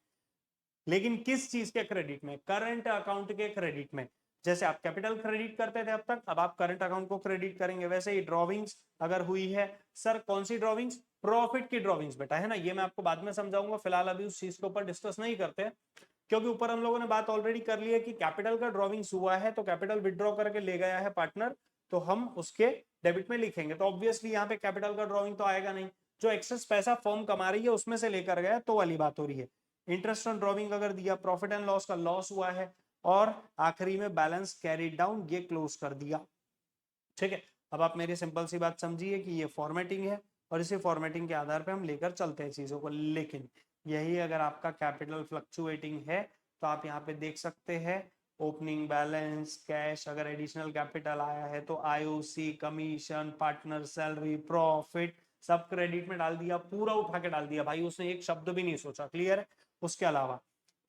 लेकिन किस चीज के क्रेडिट में? करंट अकाउंट के क्रेडिट में। जैसे आप कैपिटल क्रेडिट करते थे अब तक, अब आप करंट अकाउंट को क्रेडिट करेंगे। वैसे ही ड्रॉविंग्स अगर हुई है, सर कौन सी ड्रॉविंग्स? प्रॉफिट की ड्रॉविंग्स बेटा, है ना। ये मैं आपको बाद में समझाऊंगा, फिलहाल अभी उस चीज के ऊपर डिस्कस नहीं करते, क्योंकि ऊपर हम लोगों ने बात ऑलरेडी कर ली है कि कैपिटल का ड्रॉविंग्स हुआ है तो कैपिटल विड्रॉ करके ले गया है पार्टनर, तो हम उसके डेबिट में लिखेंगे। तो ऑब्वियसली यहाँ पे कैपिटल का ड्रॉविंग तो आएगा नहीं। जो एक्सेस पैसा फर्म कमा रही है उसमें से लेकर गया, तो वाली बात हो रही है। इंटरेस्ट ऑन ड्रॉविंग अगर दिया, प्रॉफिट एंड लॉस का लॉस हुआ है, और आखिरी में बैलेंस कैरिड डाउन, ये क्लोज कर दिया। ठीक है, अब आप मेरी सिंपल सी बात समझिए कि ये फॉर्मेटिंग है, और इसी फॉर्मेटिंग के आधार पे हम लेकर चलते हैं चीजों को। लेकिन यही अगर आपका कैपिटल फ्लक्चुएटिंग है, तो आप यहाँ पे देख सकते हैं ओपनिंग बैलेंस, कैश, अगर एडिशनल कैपिटल आया है तो IOC, commission, partner salary, profit, सब क्रेडिट में डाल दिया, पूरा उठा के डाल दिया भाई, उसने एक शब्द भी नहीं सोचा। क्लियर है? उसके अलावा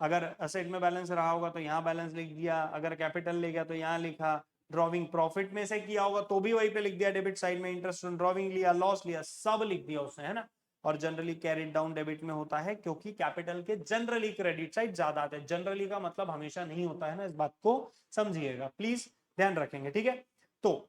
अगर असेट में बैलेंस रहा होगा तो यहाँ बैलेंस लिख दिया, अगर कैपिटल ले गया तो यहाँ लिखा, ड्रॉविंग प्रॉफिट में से किया होगा तो भी वहीं पे लिख दिया डेबिट साइड में, इंटरेस्ट ऑन ड्रॉविंग लिया, लॉस लिया, सब लिख दिया उसने, है ना। और जनरली कैरिड डाउन डेबिट में होता है, क्योंकि कैपिटल के जनरली क्रेडिट साइड ज्यादा आते हैं। जनरली का मतलब हमेशा नहीं होता है ना, इस बात को समझिएगा प्लीज, ध्यान रखेंगे, ठीक है। तो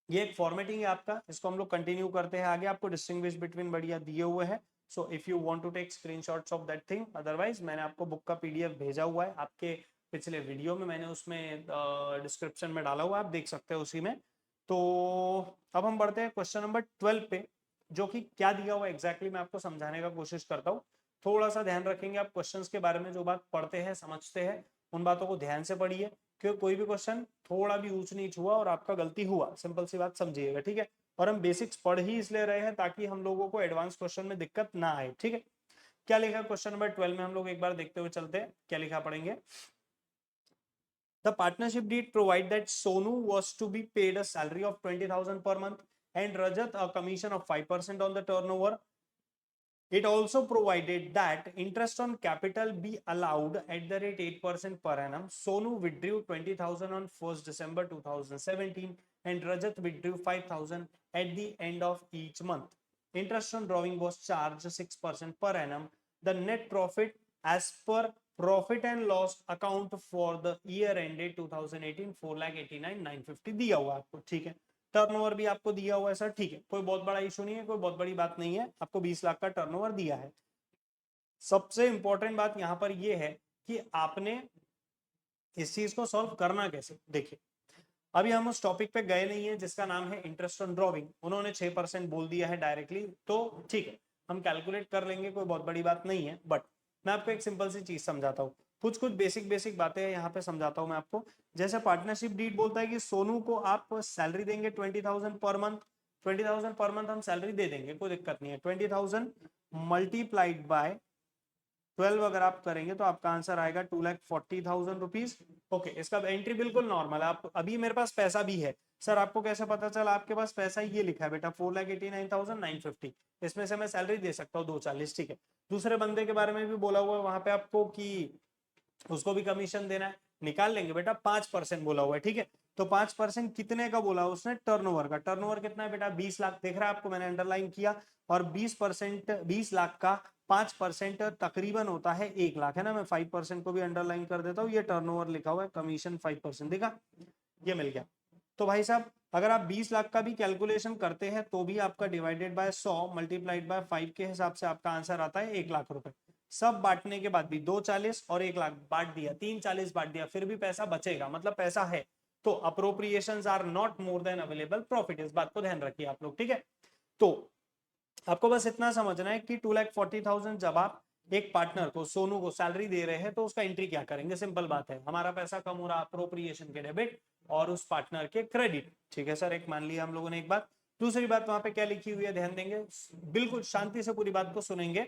ये एक फॉर्मेटिंग है आपका, इसको हम लोग कंटिन्यू करते हैं आगे। आपको डिस्टिंग्विश बिटवीन बढ़िया दिए हुए हैं, so if you want to take screenshots of that thing, otherwise मैंने आपको बुक का पीडीएफ भेजा हुआ है आपके पिछले वीडियो में, मैंने उसमें डिस्क्रिप्शन में डाला हुआ है, आप देख सकते हैं उसी में। तो अब हम बढ़ते हैं क्वेश्चन नंबर 12 पे, जो कि क्या दिया हुआ एग्जैक्टली मैं आपको समझाने का कोशिश करता हूँ। थोड़ा सा ध्यान रखेंगे आप क्वेश्चंस के बारे में, जो बात पढ़ते हैं समझते हैं उन बातों को ध्यान से पढ़िए, क्योंकि कोई भी क्वेश्चन थोड़ा भी ऊंच नीच हुआ और आपका गलती हुआ, सिंपल सी बात समझिएगा, ठीक है। और हम बेसिक्स पढ़ ही इसलिए रहे हैं ताकि हम लोगों को एडवांस क्वेश्चन में दिक्कत ना आए, ठीक है। क्या लिखा क्वेश्चन नंबर 12 में, हम लोग एक बार देखते हुए चलते हैं क्या लिखा, पढ़ेंगे। The partnership deed provide that Sonu was to be paid a salary of 20,000 per month and Rajat a commission of 5% on the turnover. It also provided that interest on capital be allowed at the rate 8% per annum. Sonu withdrew 20,000 on 1st December 2017 and Rajat withdrew 5,000 at the end of each month. Interest on drawing was charged 6% per annum. The net profit as per profit and loss account for the year ended 2018 4,89,950 दिया हुआ आपको, ठीक है। Turnover भी आपको दिया हुआ है सर, ठीक है, कोई बहुत बड़ा इशू नहीं है, कोई बहुत बड़ी बात नहीं है, आपको 20 लाख का टर्नओवर दिया है। सबसे इंपॉर्टेंट बात यहां पर यह है कि आपने इस चीज को सॉल्व करना कैसे। देखिए, अभी हम उस टॉपिक पे गए नहीं है जिसका नाम है इंटरेस्ट ऑन ड्रॉविंग, उन्होंने 6% बोल दिया है डायरेक्टली, तो ठीक है, हम कैलकुलेट कर लेंगे, कोई बहुत बड़ी बात नहीं है। बट मैं आपको एक सिंपल सी चीज समझाता हूँ। कुछ कुछ बेसिक बेसिक बातें यहाँ पे समझाता हूँ मैं आपको। जैसे पार्टनरशिप डीड बोलता है कि सोनू को आप सैलरी देंगे 20,000 पर मंथ, 20,000 पर मंथ हम सैलरी दे देंगे, कोई दिक्कत नहीं है। 20,000 मल्टीप्लाइड बाय 12 अगर आप करेंगे तो आपका आंसर आएगा 2,40,000 रुपीज। ओके, इसका एंट्री बिल्कुल नॉर्मल है। आप अभी मेरे पास पैसा भी है सर, आपको कैसे पता चला आपके पास पैसा? ये लिखा है बेटा 4,89,950, इसमें से मैं सैलरी दे सकता हूँ 240, ठीक है। दूसरे बंदे के बारे में भी बोला हुआ है वहां पे आपको कि उसको भी कमीशन देना है, निकाल लेंगे बेटा। 5% बोला हुआ है, ठीक है। तो 5% कितने का बोला उसने? टर्नओवर का। टर्नओवर कितना है बेटा? 20 लाख, देख रहा है आपको, मैंने अंडरलाइन किया। और 20%, 20 लाख का 5% तकरीबन होता है 1 लाख, है ना। मैं 5% को भी अंडरलाइन कर देता हूँ, ये टर्नओवर लिखा हुआ है, कमीशन 5%, देखा, ये मिल गया। तो भाई साहब अगर आप 20 लाख का भी कैलकुलेशन करते हैं तो भी आपका डिवाइडेड बाय 100 मल्टीप्लाइड बाय 5 के हिसाब से आपका आंसर आता है 1 लाख रुपए। सब बांटने के बाद भी 240 और 1 लाख बांट दिया, 340 बांट दिया, फिर भी पैसा बचेगा, मतलब पैसा है। तो appropriations are not more than available profit, इस बात को ध्यान रखिए आप लोग, ठीक है। तो आपको बस इतना समझना है कि 2,40,000 जब आप एक पार्टनर को, सोनू को सैलरी दे रहे हैं तो उसका एंट्री क्या करेंगे? सिंपल बात है, हमारा पैसा कम हो रहा, अप्रोप्रिएशन के डेबिट और उस पार्टनर के क्रेडिट, ठीक है सर। एक मान लिया हम लोगों ने एक बात। दूसरी बात वहां पे क्या लिखी हुई है, ध्यान देंगे, बिल्कुल शांति से पूरी बात को सुनेंगे।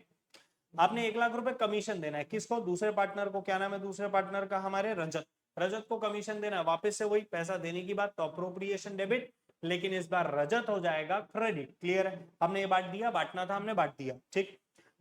आपने 1 लाख रुपए कमीशन देना है, किसको? दूसरे पार्टनर को। क्या नाम है दूसरे पार्टनर का? हमारे रजत। रजत को कमीशन देना है, वापस से वही पैसा देने की बात, तो अप्रोप्रिएशन डेबिट, लेकिन इस बार रजत हो जाएगा क्रेडिट। क्लियर है? हमने ये बांट दिया, बांटना था हमने बांट दिया, ठीक।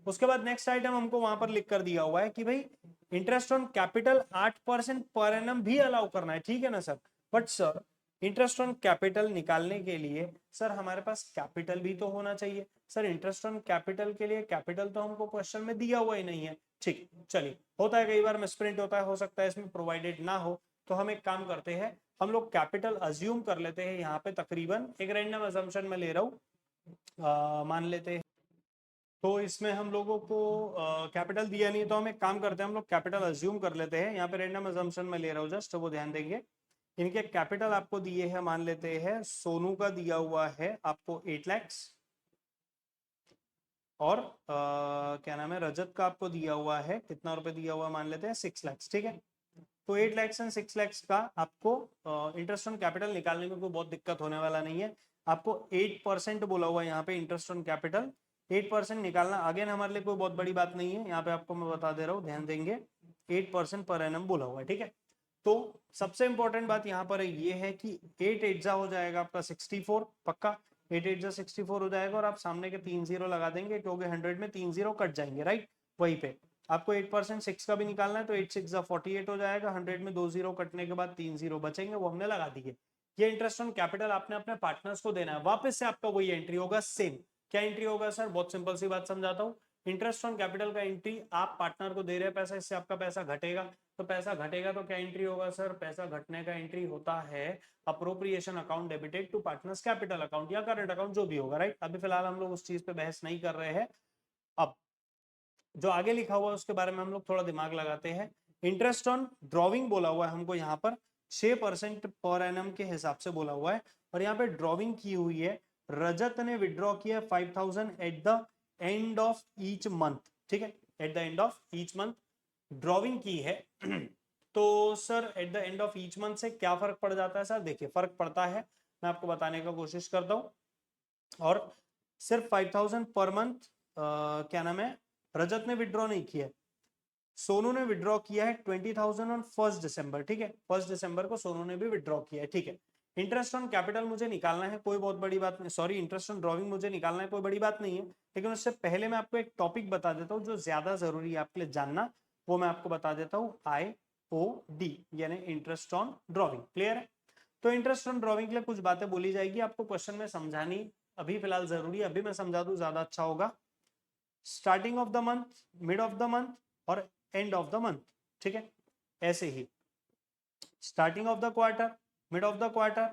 उसके बाद नेक्स्ट आइटम हमको वहां पर लिख कर दिया हुआ है कि भाई इंटरेस्ट ऑन कैपिटल 8% पर एनम भी अलाउ करना है, ठीक है ना sir. But sir interest on capital निकालने के लिए सर हमारे पास कैपिटल भी तो होना चाहिए। सर इंटरेस्ट ऑन कैपिटल के लिए कैपिटल तो हमको क्वेश्चन में दिया हुआ ही नहीं है, ठीक। चलिए, होता है कई बार मिसप्रिंट होता है, हो सकता है इसमें प्रोवाइडेड ना हो, तो हम एक काम करते हैं, हम लोग कैपिटल अज्यूम कर लेते हैं यहाँ पे। तकरीबन एक रैंडम अजम्पशन में ले रहा हूँ, मान लेते हैं। तो इसमें हम लोगों को कैपिटल दिया नहीं, तो हम एक काम करते हैं, हम लोग कैपिटल अज्यूम कर लेते हैं। यहाँ पे रैंडम अजम्पशन में ले रहा हूँ जस्ट, तो वो ध्यान देंगे। इनके कैपिटल आपको दिए हैं, मान लेते हैं सोनू का दिया हुआ है आपको 8 लाख, और क्या नाम है रजत का आपको दिया हुआ है, कितना रुपए दिया हुआ है? मान लेते हैं 6 लाख, ठीक है। तो 8 लाख एंड 6 लाख का आपको इंटरेस्ट ऑन कैपिटल निकालने में कोई बहुत दिक्कत होने वाला नहीं है। आपको 8% बोला हुआ है यहाँ पे इंटरेस्ट ऑन कैपिटल, 8% निकालना अगेन हमारे लिए कोई बहुत बड़ी बात नहीं है। यहाँ पे आपको मैं बता दे रहा हूँ, ध्यान देंगे, 8% पर एनम बोला हुआ है, ठीक है। तो सबसे इंपॉर्टेंट बात यहाँ पर ये है कि 8 8 हो जाएगा आपका 64, पक्का 8 8 64 हो जाएगा, और आप सामने के 3 0 लगा देंगे क्योंकि 100 में 3 0 कट जाएंगे, राइट। वहीं पे आपको 8% 6 का भी निकालना है, तो 8 6 48 हो जाएगा, 100 में 2 0 कटने के बाद 3 0 बचेंगे, वो हमने लगा दिए। ये इंटरेस्ट ऑन कैपिटल आपने अपने पार्टनर्स को देना है, वापस से आपका वही एंट्री होगा, सेम। क्या एंट्री होगा सर? बहुत सिंपल सी बात समझाता हूँ। इंटरेस्ट ऑन कैपिटल का एंट्री, आप पार्टनर को दे रहे हैं पैसा, इससे आपका पैसा घटेगा, तो पैसा घटेगा तो क्या एंट्री होगा सर? पैसा घटने का एंट्री होता है appropriation account debited to partners capital account या करंट अकाउंट, जो भी होगा, राइट। अभी फिलहाल हम लोग उस चीज पे बहस नहीं कर रहे हैं। अब जो आगे लिखा हुआ है उसके बारे में हम लोग थोड़ा दिमाग लगाते हैं। इंटरेस्ट ऑन ड्रॉविंग बोला हुआ है हमको यहाँ पर 6% पर एनम के हिसाब से बोला हुआ है, और यहाँ पे ड्रॉविंग की हुई है, रजत ने विड्रॉ किया 5,000 at the end of each month, ठीक है, at the end of each month drawing की है। तो sir at the end of each month से क्या फर्क पड़ जाता है सर? देखिए फर्क पड़ता है, मैं आपको बताने का कोशिश करता हूँ। और सिर्फ 5,000 पर मंथ क्या नाम है, रजत ने विड्रॉ नहीं किया, सोनू ने विड्रॉ किया है 20,000 ऑन 1 दिसंबर, ठीक है। 1 दिसंबर को सोनू ने भी विड्रॉ किया है, ठीक है। इंटरेस्ट ऑन कैपिटल मुझे निकालना है, कोई बहुत बड़ी बात नहीं, सॉरी इंटरेस्ट ऑन ड्रॉविंग मुझे निकालना है, कोई बड़ी बात नहीं है। लेकिन उससे पहले मैं आपको एक टॉपिक बता देता हूँ जो ज्यादा जरूरी है आपके लिए जानना, वो मैं आपको बता देता हूँ, IOD यानी इंटरेस्ट ऑन ड्रॉविंग। क्लियर है? तो इंटरेस्ट ऑन ड्रॉविंग के लिए कुछ बातें बोली जाएगी, आपको क्वेश्चन में समझानी अभी फिलहाल जरूरी है, अभी मैं समझा दूं ज्यादा अच्छा होगा। Starting of the month, mid of the month और एंड ऑफ द मंथ, ठीक है। ऐसे ही starting of the quarter, mid of the quarter,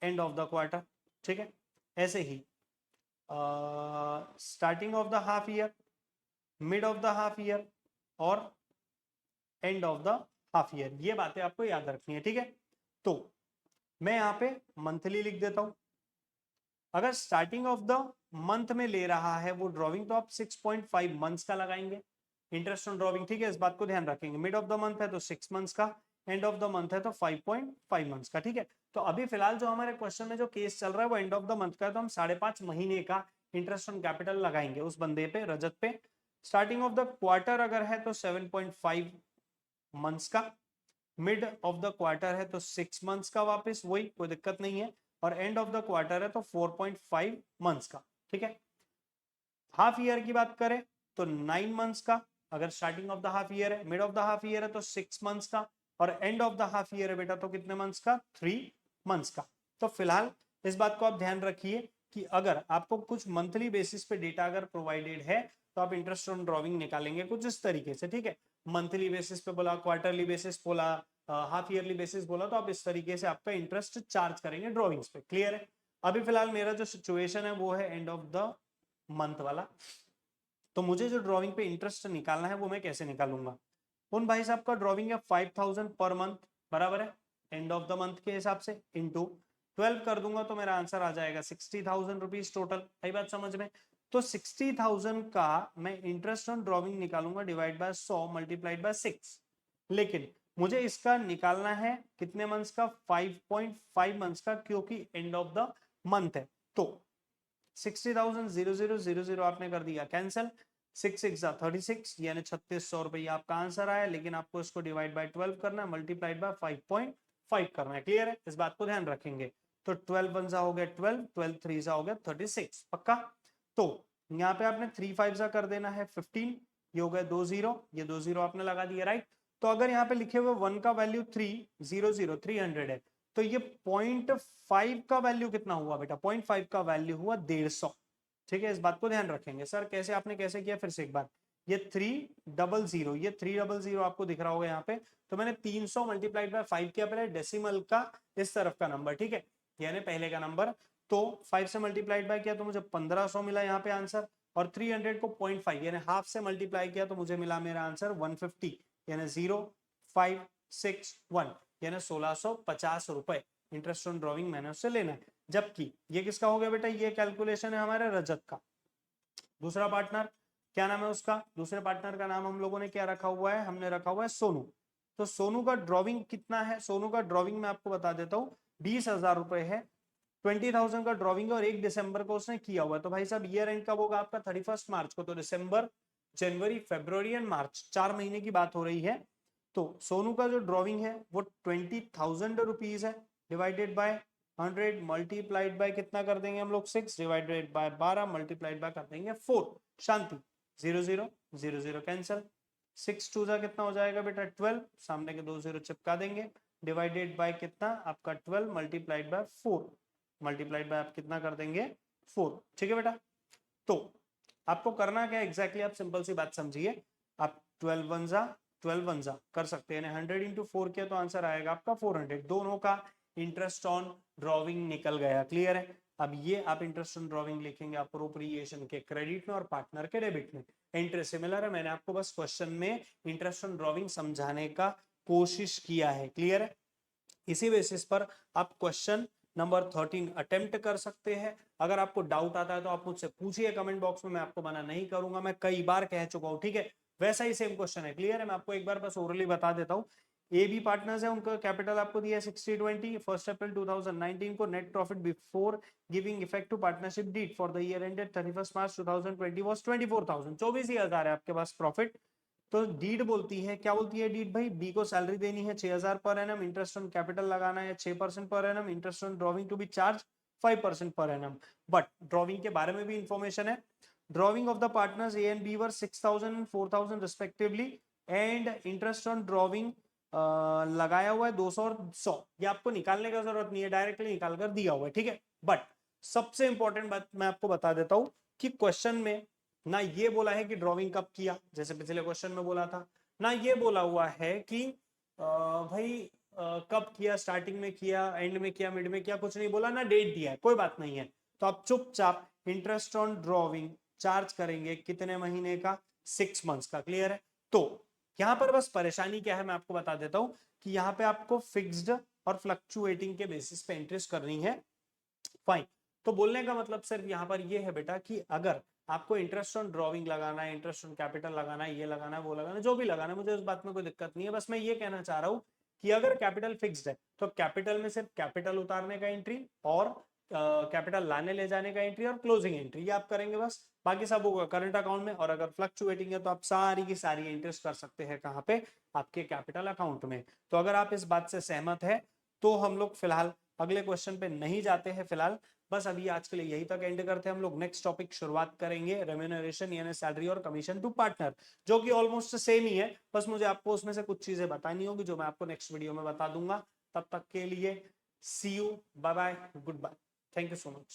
end of the quarter, ठीक है। ऐसे ही starting of the half year, mid of the half year और end of the half year, ये बातें आपको याद रखनी है, ठीक है। तो मैं यहाँ पे मंथली लिख देता हूं। अगर स्टार्टिंग ऑफ द मंथ में ले रहा है वो ड्रॉइंग, तो आप 6.5 मंथ्स का लगाएंगे। इंटरेस्ट ऑन ड्रॉविंग, ठीक है, इस बात को ध्यान रखेंगे। मिड ऑफ द मंथ है तो 6 मंथ्स का, एंड ऑफ द मंथ है तो 5.5 मंथ्स का, ठीक है। तो अभी फिलहाल जो हमारे क्वेश्चन में जो केस चल रहा है वो एंड ऑफ द मंथ का है, तो हम 5.5 महीने का इंटरेस्ट ऑन कैपिटल लगाएंगे उस बंदे पे, रजत पे। स्टार्टिंग ऑफ द क्वार्टर अगर है तो 7.5 मंथ्स का, मिड ऑफ द क्वार्टर है तो 6 मंथ्स का, वापस वही, कोई दिक्कत नहीं है, और एंड ऑफ द क्वार्टर है तो 4.5 मंथ्स का, ठीक है। हाफ ईयर की बात करें तो 9 मंथ्स का, अगर starting of the half year है, mid of the half year है तो 6 मंथ्स का, और end of the half year है बेटा तो कितने मंथ्स का, 3 मंथ्स का। तो फिलहाल इस बात को आप ध्यान रखिए कि अगर आपको कुछ मंथली बेसिस पे डेटा अगर प्रोवाइडेड है तो आप इंटरेस्ट ऑन ड्रॉविंग निकालेंगे कुछ इस तरीके से, ठीक है। मंथली बेसिस पे बोला, क्वार्टरली बेसिस बोला, हाफ ईयरली बेसिस बोला, तो आप इस तरीके से आपका इंटरेस्ट चार्ज करेंगे ड्रॉविंग्स पे, क्लियर है। अभी फिलहाल मेरा जो सिचुएशन है वो है एंड ऑफ द मंथ वाला, तो मुझे जो ड्रॉविंग पे इंटरेस्ट निकालना है वो मैं कैसे निकालूंगा। उन भाई साहब का ड्रॉविंग है 5000 पर मंथ, बराबर है, एंड ऑफ द मंथ के हिसाब से, इंटू 12 कर दूंगा तो मेरा आंसर आ जाएगा 60,000 रुपीज टोटल। आई बात समझ में। तो 60,000 का मैं इंटरेस्ट ऑन ड्रॉविंग निकालूंगा डिवाइड बाय 100 मल्टीप्लाइड बाय 6, लेकिन मुझे इसका निकालना है कितने मंथ्स का, 5.5 मंथ्स का, क्योंकि एंड ऑफ द मंथ है। तो 60,000 आपने कर दिया कैंसिल, 6 6 36, यानी 3600 रुपये आपका आंसर आया, लेकिन आपको इसको डिवाइड बाय 12 करना है, मल्टीप्लाइड बाय 5.5 करना है, क्लियर है, इस बात को ध्यान रखेंगे। तो 12 वन सा हो गया 12, 12 थ्री सा हो गया 36, पक्का। तो यहाँ पे आपने 3 5 सा कर देना है 15, ये हो गया 2 0, ये 2 0 आपने लगा दिया, राइट। तो अगर यहाँ पे लिखे हुए 1 का वैल्यू 300 है, तो ये 0.5 का वैल्यू कितना हुआ बेटा, 0.5 का वैल्यू हुआ 150, ठीक है, इस बात को ध्यान रखेंगे। सर कैसे, आपने कैसे किया, फिर से एक बार, ये 300, ये 300 आपको दिख रहा होगा यहाँ पे, तो मैंने 300 मल्टीप्लाइड बाय 5 किया, पहले डेसिमल का इस तरफ का नंबर, ठीक है, यानी पहले का नंबर, तो 5 से मल्टीप्लाइड बाय किया तो मुझे 1500 मिला यहाँ पे आंसर, और 300 को 0.5 यानी हाफ से मल्टीप्लाई किया तो मुझे मिला मेरा आंसर 150, यानी 0561, यानी 1650 रुपए इंटरेस्ट ऑन ड्रॉविंग मैंने उससे लेना है। जबकि ये किसका हो गया बेटा, ये कैलकुलेशन है हमारे रजत का। दूसरा पार्टनर क्या नाम है उसका, दूसरे पार्टनर का नाम हम लोगों ने क्या रखा हुआ है, हमने रखा हुआ है सोनू। तो सोनू का ड्रॉविंग कितना है, सोनू का ड्रॉविंग मैं आपको बता देता हूँ 20,000 रुपए है, 20,000 का ड्रॉविंग और 1 दिसंबर को उसने किया हुआ है। तो भाई साहब ईयर एंड कब होगा आपका, 31 मार्च को, तो दिसंबर, जनवरी, फरवरी एंड मार्च, 4 महीने की बात हो रही है। तो सोनू का जो ड्रॉविंग है वो 20,000 रुपीज है, डिवाइडेड बाय 100 मल्टीप्लाइड बाय कितना कर देंगे हम लोग, 6 डिवाइडेड बाय 12 मल्टीप्लाइड बाय कर देंगे 4, शांति, 0 0 0 0 कैंसिल, 6 2 जा कितना हो जाएगा बेटा 12, सामने के 2 0 चिपका देंगे, डिवाइडेड बाय कितना आपका 12 मल्टीप्लाइड बाय 4, मल्टीप्लाइड बाय आप कितना कर देंगे 4, ठीक है बेटा। तो आपको करना क्या एग्जैक्टली, आप सिंपल सी बात समझिए, आप 12 वन जा कर सकते हैं, 100 इंटू 4 किया तो आंसर आएगा आपका 400, दोनों का इंटरेस्ट ऑन ड्रॉविंग निकल गया, क्लियर है। अब ये आप इंटरेस्ट ऑन ड्रॉविंग लिखेंगे अप्रोप्रिएशन के क्रेडिट में और पार्टनर के डेबिट में, एंट्री सिमिलर है, मैंने आपको बस क्वेश्चन में इंटरेस्ट ऑन ड्रॉविंग समझाने का कोशिश किया है, क्लियर है। इसी बेसिस पर आप क्वेश्चन नंबर 13 अटेम्प्ट कर सकते हैं। अगर आपको डाउट आता है तो आप मुझसे पूछिए कमेंट बॉक्स में, मैं आपको मना नहीं करूंगा, मैं कई बार कह चुका हूं, ठीक है। वैसा ही सेम क्वेश्चन है, क्लियर है, मैं आपको एक बार बस ओरली बता देता हूं। ए बी पार्टनर्स है, उनका कैपिटल आपको दिया है 60/20, 1 अप्रैल 2019 को net profit before giving effect to partnership deed for the year ended 31 March 2020 was 24,000, 24,000 है आपके पास प्रॉफिट। तो डीड बोलती है, क्या बोलती है डीड भाई, बी को सैलरी देनी है 6,000 पर एनम, इंटरेस्ट ऑन कैपिटल लगाना है 6% पर annum, interest on drawing to be charged 5% पर एनम। बट ड्रॉविंग के बारे में भी इंफॉर्मेशन है, drawing of the partners A and B were 6,000 and 4,000 respectively, and interest on drawing लगाया हुआ है 200 और 100, ये आपको निकालने का जरूरत नहीं है, डायरेक्टली निकाल कर दिया हुआ है, ठीक है। बट सबसे इंपॉर्टेंट बात मैं आपको बता देता हूं कि क्वेश्चन में ना ये बोला है कि ड्रॉविंग कब किया, जैसे पिछले क्वेश्चन में बोला था, ना ये बोला हुआ है कि भाई कब किया, स्टार्टिंग में किया, एंड में किया, मिड में किया, कुछ नहीं बोला, ना डेट दिया है, कोई बात नहीं है। तो आप चुपचाप इंटरेस्ट ऑन ड्रॉविंग चार्ज करेंगे कितने महीने का, 6 मंथ्स का, क्लियर है। तो यहाँ पर बस परेशानी क्या है मैं आपको बता देता हूं कि यहाँ पे आपको फिक्स्ड और फ्लक्चुएटिंग के बेसिस पे इंटरेस्ट करनी है, फाइन। तो बोलने का मतलब सिर्फ यहाँ पर ये है बेटा कि अगर आपको इंटरेस्ट ऑन ड्रॉइंग लगाना है, इंटरेस्ट ऑन कैपिटल लगाना है, ये लगाना है, वो लगाना है, जो भी लगाना है, मुझे उस बात में कोई दिक्कत नहीं है। बस मैं ये कहना चाह रहा हूँ कि अगर कैपिटल फिक्स्ड है तो कैपिटल में सिर्फ कैपिटल उतारने का एंट्री और कैपिटल लाने ले जाने का एंट्री और क्लोजिंग एंट्री ये आप करेंगे बस, बाकी सब होगा करंट अकाउंट में। और अगर फ्लक्चुएटिंग है तो आप सारी की सारी एंट्रीज कर सकते हैं कहाँ पे, आपके कैपिटल अकाउंट में। तो अगर आप इस बात से सहमत है तो हम लोग फिलहाल अगले क्वेश्चन पे नहीं जाते हैं फिलहाल, बस अभी आज के लिए यही तक एंड करते हैं। हम लोग नेक्स्ट टॉपिक शुरुआत करेंगे रेम्यूनरेशन यानी सैलरी और कमीशन टू पार्टनर, जो कि ऑलमोस्ट सेम ही है, बस मुझे आपको उसमें से कुछ चीजें बतानी होगी जो मैं आपको नेक्स्ट वीडियो में बता दूंगा। तब तक के लिए see you, bye bye, goodbye, thank you so much.